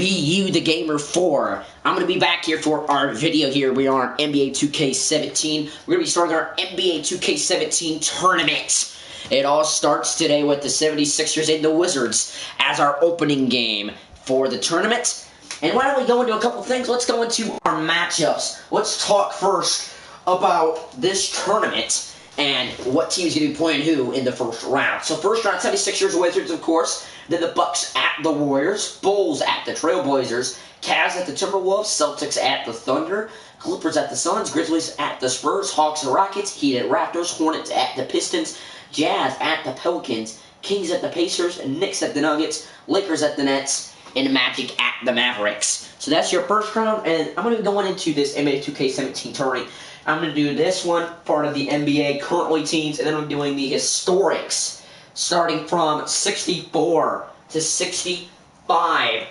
be you the gamer for. I'm going to be back here for our video here. We are on NBA 2K17. We're going to be starting our NBA 2K17 tournament. It all starts today with the 76ers and the Wizards as our opening game for the tournament. And why don't we go into a couple things? Let's go into our matchups. Let's talk first about this tournament and what team's going to be playing who in the first round. So first round, 76ers, Wizards, of course. Then the Bucks at the Warriors, Bulls at the Trailblazers, Cavs at the Timberwolves, Celtics at the Thunder, Clippers at the Suns, Grizzlies at the Spurs, Hawks at the Rockets, Heat at Raptors, Hornets at the Pistons, Jazz at the Pelicans, Kings at the Pacers, Knicks at the Nuggets, Lakers at the Nets, and Magic at the Mavericks. So that's your first round, and I'm going to be going into this NBA 2K17 tournament. I'm going to do this one, part of the NBA currently teams, and then I'm doing the historics, starting from 64 to 65.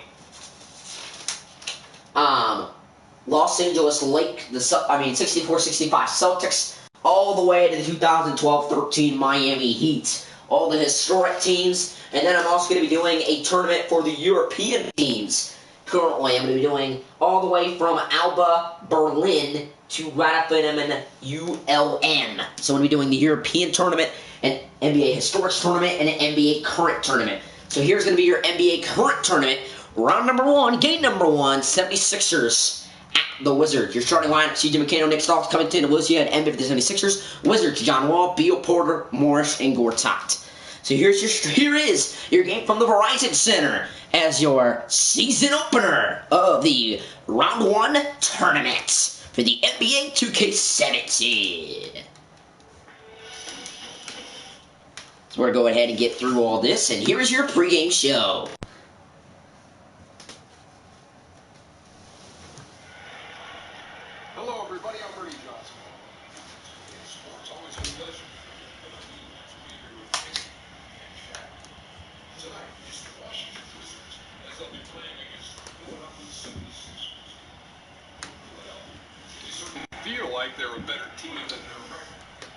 Los Angeles 64-65 Celtics, all the way to the 2012-13 Miami Heat. All the historic teams, and then I'm also going to be doing a tournament for the European teams. Currently, I'm going to be doing all the way from Alba Berlin to Ratifenemen ULM. So I'm going to be doing the European tournament, an NBA Historics tournament, and an NBA Current tournament. So here's going to be your NBA Current tournament. Round number one, game number one, 76ers at the Wizards. Your starting lineup, C.J. McCannell, Nick Stokes, Covington, Williams at MVP for the 76ers. Wizards, John Wall, Beal, Porter, Morris, and Gortat. So here is your game from the Verizon Center as your season opener of the Round 1 tournament for the NBA 2K17. So we're going to go ahead and get through all this, and here is your pregame show. Hello, everybody. I'm Bernie Johnson. It's always a pleasure. Tonight, it's the Washington Wizards as they'll be playing against the Philadelphia 76ers. They certainly feel like they're a better team than their record.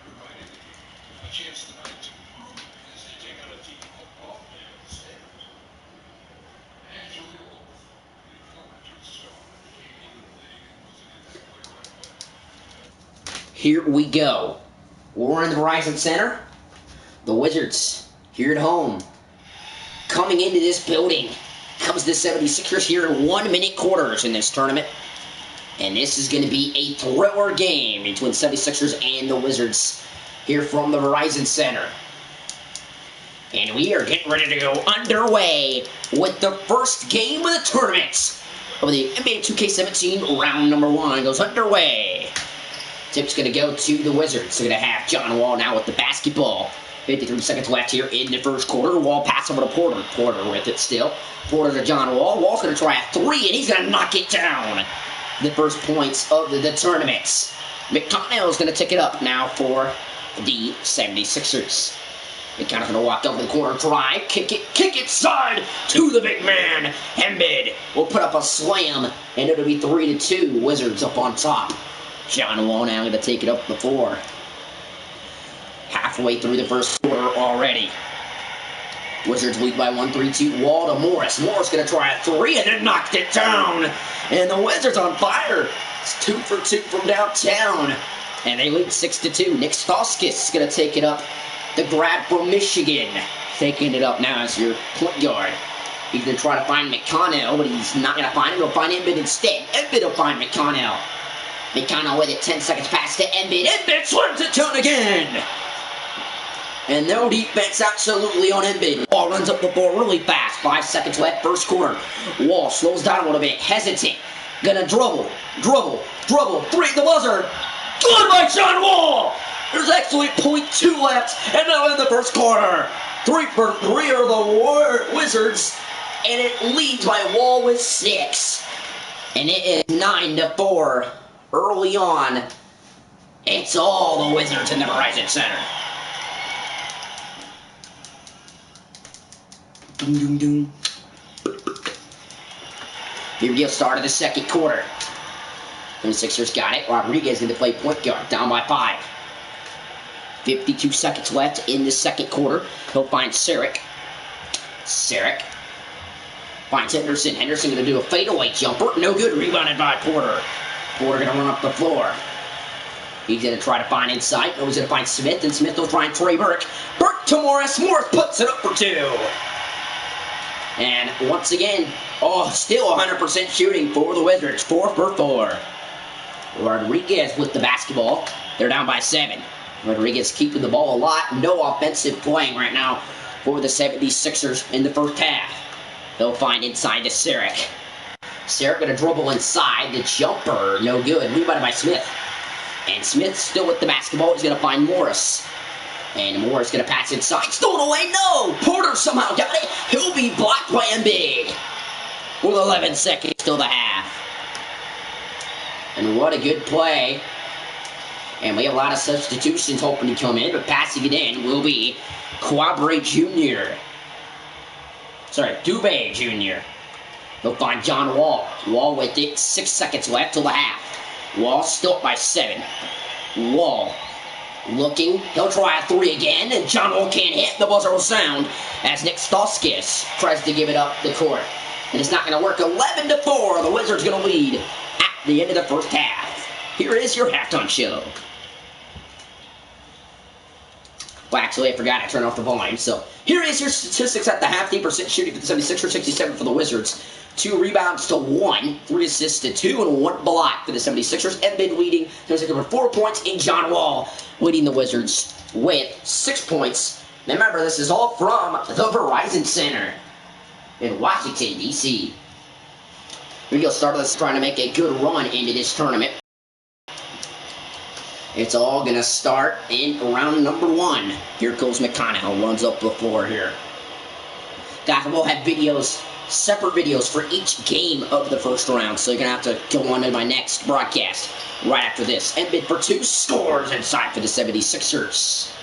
Provided a chance tonight to improve as they take on a team above them at the standards. And Julie Wolf, the former star, came into the league and was an impact player right away. Here we go. We're in the Verizon Center. The Wizards here at home. Coming into this building comes the 76ers here in 1-minute quarters in this tournament. And this is going to be a thriller game between 76ers and the Wizards here from the Verizon Center. And we are getting ready to go underway with the first game of the tournament of the NBA 2K17 round number 1 goes underway. Tip's going to go to the Wizards. They're going to have John Wall now with the basketball. 53 seconds left here in the first quarter. Wall pass over to Porter. Porter with it still. Porter to John Wall. Wall's going to try a three, and he's going to knock it down. The first points of the tournament. McConnell's going to take it up now for the 76ers. McConnell's going to walk over the corner, drive, kick it side to the big man. Embiid will put up a slam, and it'll be 3-2. Wizards up on top. John Wall now going to take it up the floor. Halfway through the first quarter already. Wizards lead by 1, 3-2. Wall to Morris. Morris going to try a three and then knocked it down. And the Wizards on fire. It's 2 for 2 from downtown. And they lead 6-2. Nick Stokes is going to take it up. The grab from Michigan. Taking it up now as your point guard. He's going to try to find McConnell, but he's not going to find him. He'll find Embiid instead. Embiid will find McConnell. McConnell with it, 10 seconds past to Embiid. Embiid slims it down again. And no defense absolutely on Embiid. Wall runs up the floor really fast. 5 seconds left, first quarter. Wall slows down a little bit, hesitant. Gonna dribble. Three at the buzzer. Good by John Wall. There's actually 0.2 left, and now in the first quarter. 3 for 3 are the Wizards, and it leads by Wall with 6. And it is 9-4. Early on, it's all the Wizards in the Verizon Center. Doom, doom, doom. Here we go, start of the second quarter. And the Sixers got it. Rodriguez in to play point guard, down by 5. 52 seconds left in the second quarter. He'll find Saric. Finds Henderson. Henderson going to do a fadeaway jumper. No good. Rebounded by Porter. Porter going to run up the floor. He's going to try to find inside. No, he's going to find Smith, and Smith will find Trey Burke. Burke to Morris. Morris puts it up for 2. And once again, still 100% shooting for the Wizards. 4 for 4. Rodriguez with the basketball. They're down by 7. Rodriguez keeping the ball a lot. No offensive playing right now for the 76ers in the first half. They'll find inside to Sarek. Sarek going to dribble inside. The jumper, no good. Rebounded by Smith. And Smith still with the basketball. He's going to find Morris. And Morris going to pass inside. Stolen away. No! Porter somehow got it. He'll be blocked by Embiid. With 11 seconds till the half. And what a good play. And we have a lot of substitutions hoping to come in. But passing it in will be Quabre Jr. Sorry, Dubé Jr. They'll find John Wall. Wall with it. 6 seconds left till the half. Wall still up by 7. Wall looking. He'll try a 3 again, and John Wall can't hit. The buzzer will sound as Nick Stauskas tries to give it up the court. And it's not going to work. 11-4. The Wizards going to lead at the end of the first half. Here is your halftime show. Well, actually, I forgot to turn off the volume. So here is your statistics at the half. 8% shooting for the 76ers, 67 for the Wizards. 2 rebounds to 1, 3 assists to 2, and 1 block for the 76ers. Embiid leading, with 4 points, and John Wall leading the Wizards with 6 points. Remember, this is all from the Verizon Center in Washington, D.C. Here we go, start this trying to make a good run into this tournament. It's all going to start in round number 1. Here goes McConnell, runs up the floor here. Guys, we'll have videos, separate videos for each game of the first round, so you're going to have to go on to my next broadcast right after this. Embiid for 2 scores inside for the 76ers.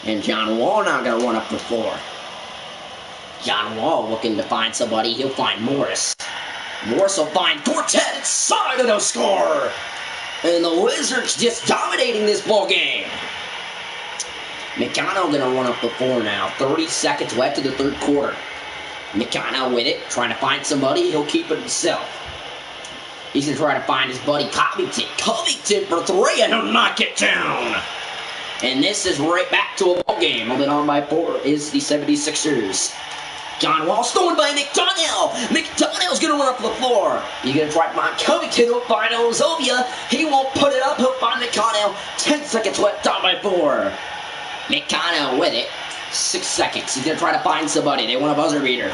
And John Wall now going to run up the floor. John Wall looking to find somebody. He'll find Morris. Morris will find Quartet inside of the score. And the Wizards just dominating this ball game. McConnell going to run up the floor now. 30 seconds left in the third quarter. McConnell with it, trying to find somebody. He'll keep it himself. He's going to try to find his buddy Covington. Covington for 3, and he'll knock it down. And this is right back to a ball game. Holding on by 4 is the 76ers. John Wall stolen by McDonnell. McDonnell's going to run up the floor. You're going to try to find Covington. He'll find Ozovia. He won't put it up. He'll find McConnell. 10 seconds left, down by 4. McConnell with it. 6 seconds. He's going to try to find somebody. They want a buzzer beater.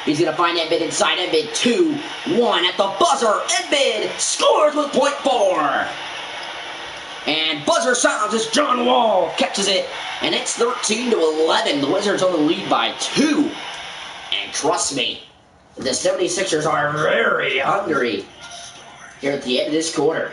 He's going to find Embiid inside. Embiid 2-1 at the buzzer. Embiid scores with .4. And buzzer sounds as John Wall catches it. And it's 13-11. The Wizards on the lead by 2. And trust me, the 76ers are very hungry here at the end of this quarter.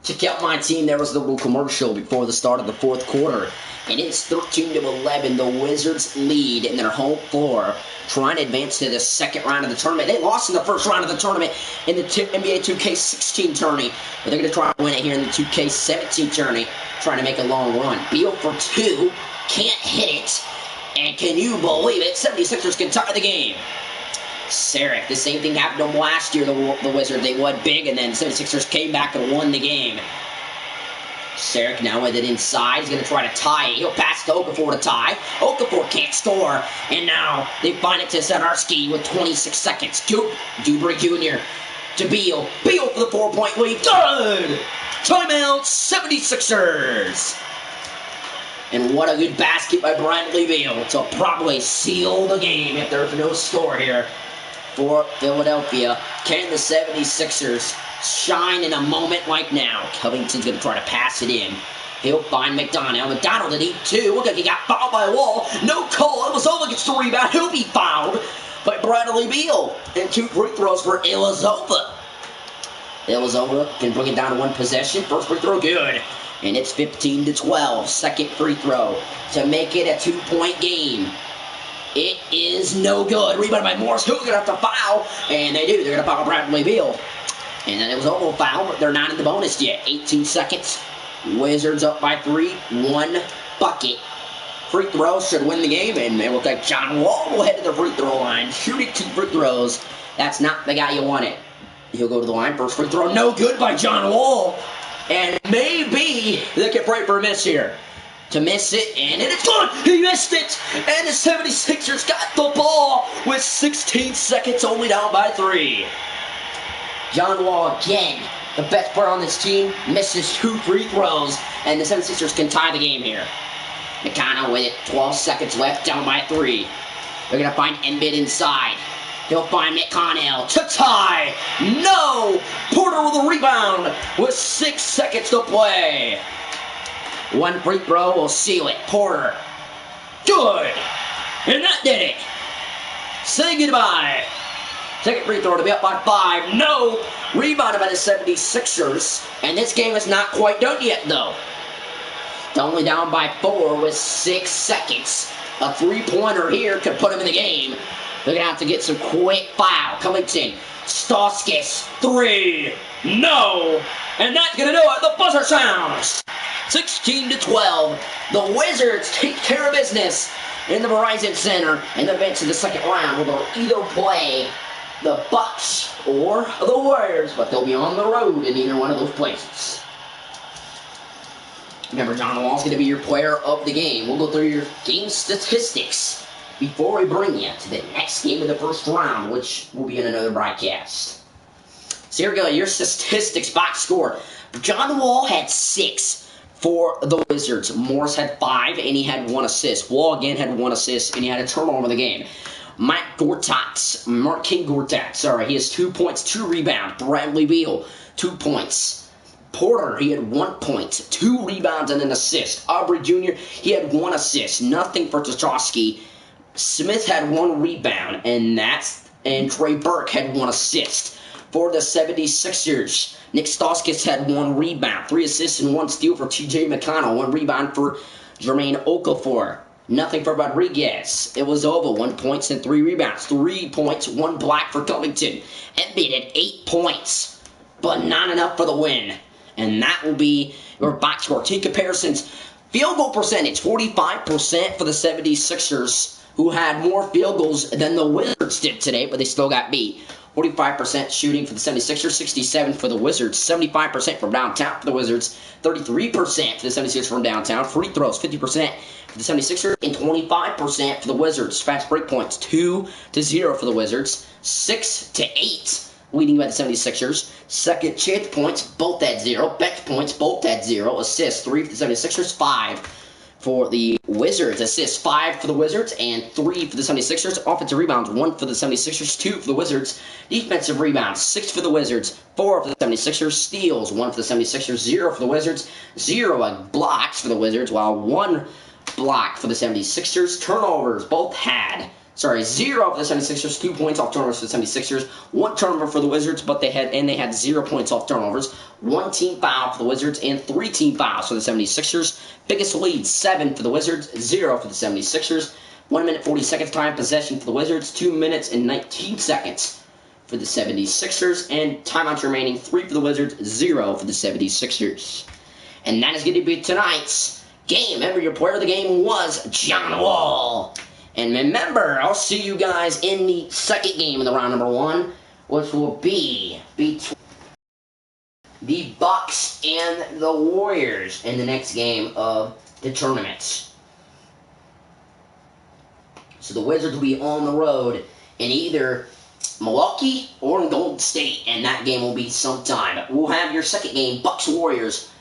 Check out my team. There was the little commercial before the start of the fourth quarter. And it's 13-11. The Wizards lead in their home floor, trying to advance to the second round of the tournament. They lost in the first round of the tournament in the NBA 2K16 tourney. But they're going to try to win it here in the 2K17 tourney, trying to make a long run. Beal for 2. Can't hit it. And can you believe it? 76ers can tie the game. Sarek, the same thing happened to them last year, the Wizards. They won big, and then 76ers came back and won the game. Sarek now with it inside. He's going to try to tie it. He'll pass to Okafor to tie. Okafor can't score. And now they find it to Zanarski with 26 seconds. Dubry Jr. to Beal. Beal for the 4-point lead. Good! Timeout, 76ers. And what a good basket by Bradley Beal to probably seal the game if there's no score here for Philadelphia. Can the 76ers shine in a moment like now? Covington's going to try to pass it in. He'll find McDonald. McDonald at 8-2. Look like he got fouled by Wall. No call. It was over gets the rebound. He'll be fouled by Bradley Beal. And 2 free throws for Ilyasova. Ilyasova can bring it down to 1 possession. First free throw, good. And it's 15-12. Second free throw to make it a 2-point game. It is no good. Rebounded by Morris. Who's going to have to foul? And they do. They're going to foul Bradley Beal. And then it was a little foul, but they're not in the bonus yet. 18 seconds. Wizards up by 3. 1 bucket. Free throw should win the game, and it looks like John Wall will head to the free throw line, shooting 2 free throws. That's not the guy you wanted. He'll go to the line. First free throw, no good by John Wall. And maybe they can pray for a miss here. To miss it, and it's gone! He missed it! And the 76ers got the ball with 16 seconds, only down by 3. John Wall again, the best player on this team, misses 2 free throws, and the 76ers can tie the game here. McConnell with it, 12 seconds left, down by 3. They're going to find Embiid inside. He'll find McConnell to tie. No! Porter with a rebound with 6 seconds to play. 1 free throw will seal it. Porter. Good! And that did it. Say goodbye. Second free throw to be up by 5. No! Rebounded by the 76ers. And this game is not quite done yet, though. It's only down by 4 with 6 seconds. A 3-pointer here could put him in the game. They're going to have to get some quick foul. Covington. Stauskas. 3. No! And that's going to do it. The buzzer sounds. 16-12. The Wizards take care of business in the Verizon Center. And advance to the second round, where they'll either play the Bucks or the Warriors, but they'll be on the road in either one of those places. Remember, John Wall's going to be your player of the game. We'll go through your game statistics before we bring you to the next game of the first round, which will be in another broadcast. So here we go, your statistics box score. John Wall had 6 for the Wizards. Morris had 5, and he had 1 assist. Wall again had 1 assist, and he had a turnover in the game. Mark King Gortat, he has 2 points, 2 rebounds. Bradley Beal, 2 points. Porter, he had 1 point, 2 rebounds, and an assist. Aubrey Jr., he had 1 assist. Nothing for Tchaikovsky. Smith had 1 rebound, and Trey Burke had 1 assist. For the 76ers, Nick Stauskas had 1 rebound, 3 assists, and 1 steal for T.J. McConnell. 1 rebound for Jermaine Okafor. Nothing for Rodriguez. It was over. 1 point and 3 rebounds. 3 points, 1 block for Covington. Embiid had 8 points, but not enough for the win. And that will be your box score. Team comparisons. Field goal percentage, 45% for the 76ers, who had more field goals than the Wizards did today, but they still got beat. 45% shooting for the 76ers, 67% for the Wizards, 75% from downtown for the Wizards, 33% for the 76ers from downtown. Free throws, 50% for the 76ers, and 25% for the Wizards. Fast break points, 2-0 for the Wizards, 6-8 leading by the 76ers. Second chance points, both at 0. Bench points, both at 0. Assists, 3 for the 76ers, 5 for the Wizards. Assists, 5 for the Wizards and 3 for the 76ers. Offensive rebounds, 1 for the 76ers, 2 for the Wizards. Defensive rebounds, 6 for the Wizards, 4 for the 76ers. Steals, 1 for the 76ers, 0 for the Wizards. 0 blocks for the Wizards, while 1 block for the 76ers. Turnovers, both had 0 for the 76ers, 2 points off turnovers for the 76ers, 1 turnover for the Wizards, but they had 0 points off turnovers, 1 team foul for the Wizards, and 3 team fouls for the 76ers. Biggest lead, 7 for the Wizards, 0 for the 76ers. 1 minute 40 seconds time possession for the Wizards, 2 minutes and 19 seconds for the 76ers, and timeouts remaining, 3 for the Wizards, 0 for the 76ers. And that is going to be tonight's game. Remember, your player of the game was John Wall. And remember, I'll see you guys in the second game of the round number 1, which will be between the Bucks and the Warriors in the next game of the tournament. So the Wizards will be on the road in either Milwaukee or in Golden State, and that game will be sometime. We'll have your second game, Bucks-Warriors,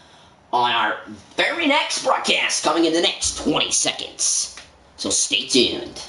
on our very next broadcast coming in the next 20 seconds. So stay tuned.